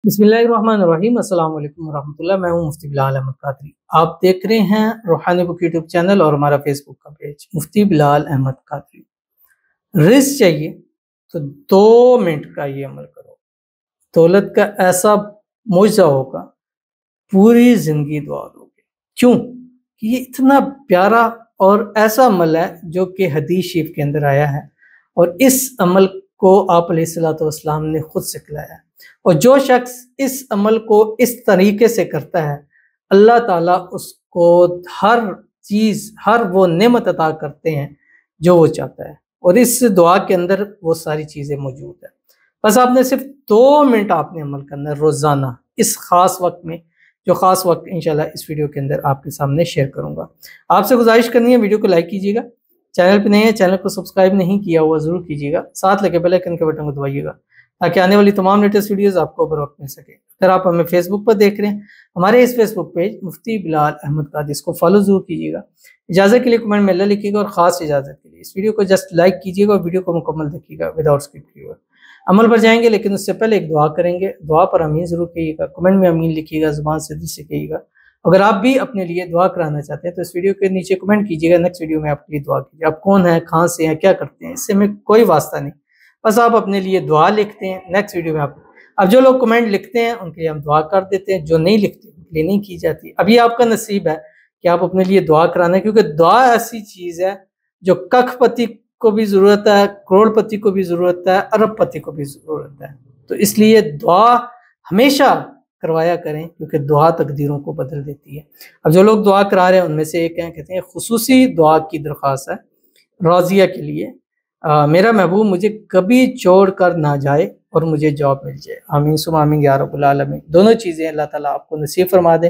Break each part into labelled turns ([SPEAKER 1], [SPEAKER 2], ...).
[SPEAKER 1] बिस्मिल्लाहिर्रहमानिर्रहीम। अस्सलाम वालेकुम वरहमतुल्लाह। मैं हूं मुफ्ती बिलाल अहमद कादरी। आप देख रहे हैं रूहानी बुक यूट्यूब चैनल और हमारा फेसबुक का पेज मुफ्ती बिलाल अहमद कादरी। रिस्क चाहिए तो 2 मिनट का ये अमल करो, दौलत का ऐसा मुआवजा होगा, पूरी जिंदगी दुआ दोगे। क्यों कि ये इतना प्यारा और ऐसा अमल है जो कि हदीस शरीफ के अंदर आया है, और इस अमल को आप अलैहिस्सलातु वस्सलाम ने खुद सिखलाया है। और जो शख्स इस अमल को इस तरीके से करता है, अल्लाह ताला उसको हर चीज़, हर वो नेमत अता करते हैं जो वो चाहता है, और इस दुआ के अंदर वो सारी चीज़ें मौजूद है। बस आपने सिर्फ 2 मिनट आपने अमल करना है रोज़ाना, इस ख़ास वक्त में, जो ख़ास वक्त इंशाल्लाह इस वीडियो के अंदर आपके सामने शेयर करूँगा। आपसे गुजारिश करनी है, वीडियो को लाइक कीजिएगा, चैनल पे नए हैं चैनल को सब्सक्राइब नहीं किया हुआ ज़रूर कीजिएगा, साथ लगे बेल आइकन के बटन को दबाइएगा ताकि आने वाली तमाम लेटेस्ट वीडियोस आपको बर वक्त मिल सके। अगर आप हमें फेसबुक पर देख रहे हैं, हमारे इस फेसबुक पेज मुफ्ती बिलाल अहमद कादरी, इसको फॉलो जरूर कीजिएगा। इजाज़त के लिए कमेंट में अल्लाह लिखिएगा, और ख़ास इजाज़त के लिए इस वीडियो को जस्ट लाइक कीजिएगा और वीडियो को मुकम्मल देखिएगा विदाउट स्किप किए हुए। अमल पर जाएंगे, लेकिन उससे पहले एक दुआ करेंगे। दुआ पर आमीन ज़रूर कहिएगा, कमेंट में आमीन लिखिएगा, ज़ुबान से दिल से कहिएगा। अगर आप भी अपने लिए दुआ कराना चाहते हैं तो इस वीडियो के नीचे कमेंट कीजिएगा, नेक्स्ट वीडियो में आपके लिए दुआ कीजिए। आप कौन है, कहाँ से हैं, क्या करते हैं, इससे हमें कोई वास्ता नहीं, बस आप अपने लिए दुआ लिखते हैं, नेक्स्ट वीडियो में आप। अब जो लोग कमेंट लिखते हैं उनके लिए हम दुआ कर देते हैं, जो नहीं लिखते उनके लिए नहीं की जाती। अभी आपका नसीब है कि आप अपने लिए दुआ कराना है, क्योंकि दुआ ऐसी चीज़ है जो कखपति को भी ज़रूरत है, करोड़पति को भी ज़रूरत है, अरबपति को भी ज़रूरत है। तो इसलिए दुआ हमेशा करवाया करें, क्योंकि दुआ तकदीरों को बदल देती है। अब जो लोग दुआ करा रहे हैं उनमें से एक हैं, कहते हैं खुसूसी दुआ की दरख्वास्त है राजिया के लिए, मेरा महबूब मुझे कभी छोड़ कर ना जाए और मुझे जॉब मिल जाए। आमीन सुम्मा आमीन या रब्बुल आलमीन। दोनों चीज़ें अल्लाह ताला आपको नसीब फरमा दे,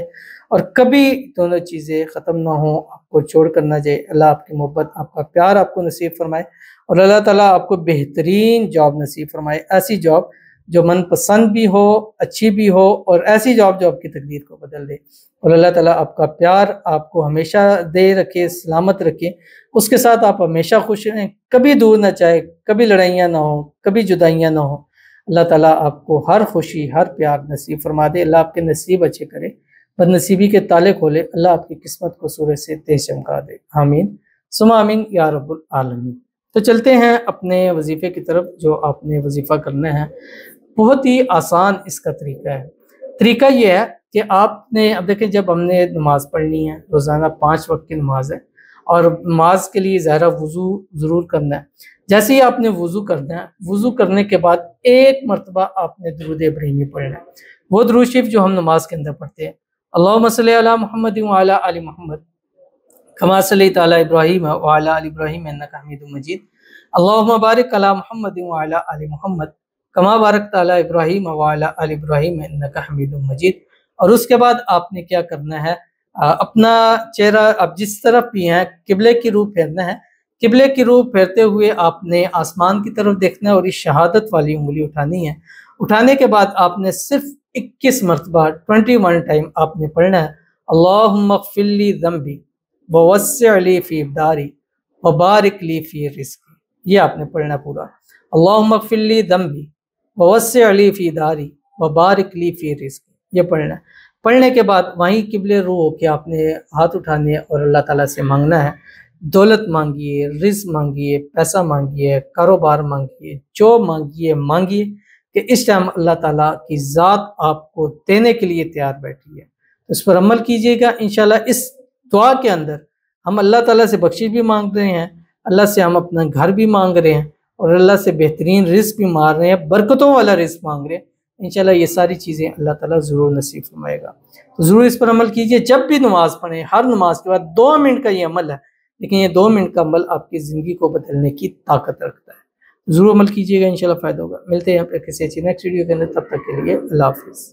[SPEAKER 1] और कभी दोनों चीज़ें ख़त्म ना हो, आपको छोड़ कर ना जाए। अल्लाह आपकी मोहब्बत, आपका प्यार आपको नसीब फरमाए, और अल्लाह ताला आपको बेहतरीन जॉब नसीब फरमाए, ऐसी जॉब जो मनपसंद भी हो, अच्छी भी हो, और ऐसी जॉब जो आपकी तकदीर को बदल दे। और अल्लाह ताला आपका प्यार आपको हमेशा दे रखे, सलामत रखे, उसके साथ आप हमेशा खुश रहें, कभी दूर ना चाहे, कभी लड़ाइयाँ ना हो, कभी जुदाइयाँ ना हो। अल्लाह ताला आपको हर खुशी, हर प्यार नसीब फरमा दे। अल्लाह आपके नसीब अच्छे करे, बदनसीबी के ताले खोले, अल्लाह आपकी किस्मत को सूरज से तेज चमका दे। आमीन सुम्मा आमीन या रब्बुल आलमीन। तो चलते हैं अपने वजीफ़े की तरफ, जो आपने वजीफ़ा करना है। बहुत ही आसान इसका तरीका है। तरीका ये है कि आपने, अब देखें, जब हमने नमाज़ पढ़नी है, रोज़ाना 5 वक्त की नमाज है, और नमाज के लिए ज़ाहिर वज़ू ज़रूर करना है। जैसे ही आपने वज़ू करना है, वज़ू करने के बाद एक मरतबा आपने दुरूद इब्राहिमी पढ़ना है, वो दुरूद शरीफ जो हम नमाज के अंदर पढ़ते हैं, अल्लाहुम्मा सल्ली अला मुहम्मद व अला आलि मुहम्मद कमा सल्लैता अला इब्राहीम व अला आलि इब्राहीम इन्नका हमीदुम मजीद, अल्लाहुम्मा बारिक अला मुहम्मद व अला आलि मुहम्मद कमा बारकता अला इब्राहीम व अला आलि इब्राहीम इन्नका हमीदुम मजीद। और उसके बाद आपने क्या करना है, अपना चेहरा, अब जिस तरफ भी हैं, किबले की रूह फेरना है। किबले की रूह फेरते हुए आपने आसमान की तरफ देखना है, और इस शहादत वाली उंगली उठानी है। उठाने के बाद आपने सिर्फ 21 मरतबा 21 टाइम आपने पढ़ना है, अल्लाहुम्मा ग़फ़िर ली ज़ंबी व वस्सिअ ली फ़ी दारी व बारिक ली फ़ी रिज़्क़ी। ये आपने पढ़ना पूरा, अल्लाहुम्मा ग़फ़िर ली ज़ंबी व वस्सिअ ली फ़ी दारी व बारिक ली फ़ी रिज़्क़ी। ये पढ़ना है। पढ़ने के बाद वहीं किबले रूह होके आपने हाथ उठाने और अल्लाह ताला से मांगना है। दौलत मांगिए, रिज़्क़ मांगिए, पैसा मांगिए, कारोबार मांगिए, जो मांगिए मांगिए, कि इस टाइम अल्लाह ताला की ज़ात आपको देने के लिए तैयार बैठी है। तो इस पर अमल कीजिएगा इंशाल्लाह। इस दुआ के अंदर हम अल्लाह ताला से बख्शिश भी मांग रहे हैं, अल्लाह से हम अपना घर भी मांग रहे हैं, और अल्लाह से बेहतरीन रिज़्क़ भी मांग रहे हैं, बरकतों वाला रिज़्क़ मांग रहे हैं। इंशाल्लाह ये सारी चीज़ें अल्लाह ताला ज़रूर नसीब फरमाएगा। तो ज़रूर इस पर अमल कीजिए। जब भी नमाज़ पढ़ें, हर नमाज के बाद 2 मिनट का ये अमल है, लेकिन ये 2 मिनट का अमल आपकी ज़िंदगी को बदलने की ताकत रखता है। ज़रूर अमल कीजिएगा, इंशाल्लाह फ़ायदा होगा। मिलते हैं यहाँ पर किसी अच्छी नेक्स्ट वीडियो के अंदर, तब तक के लिए अल्लाह हाफ़िज़।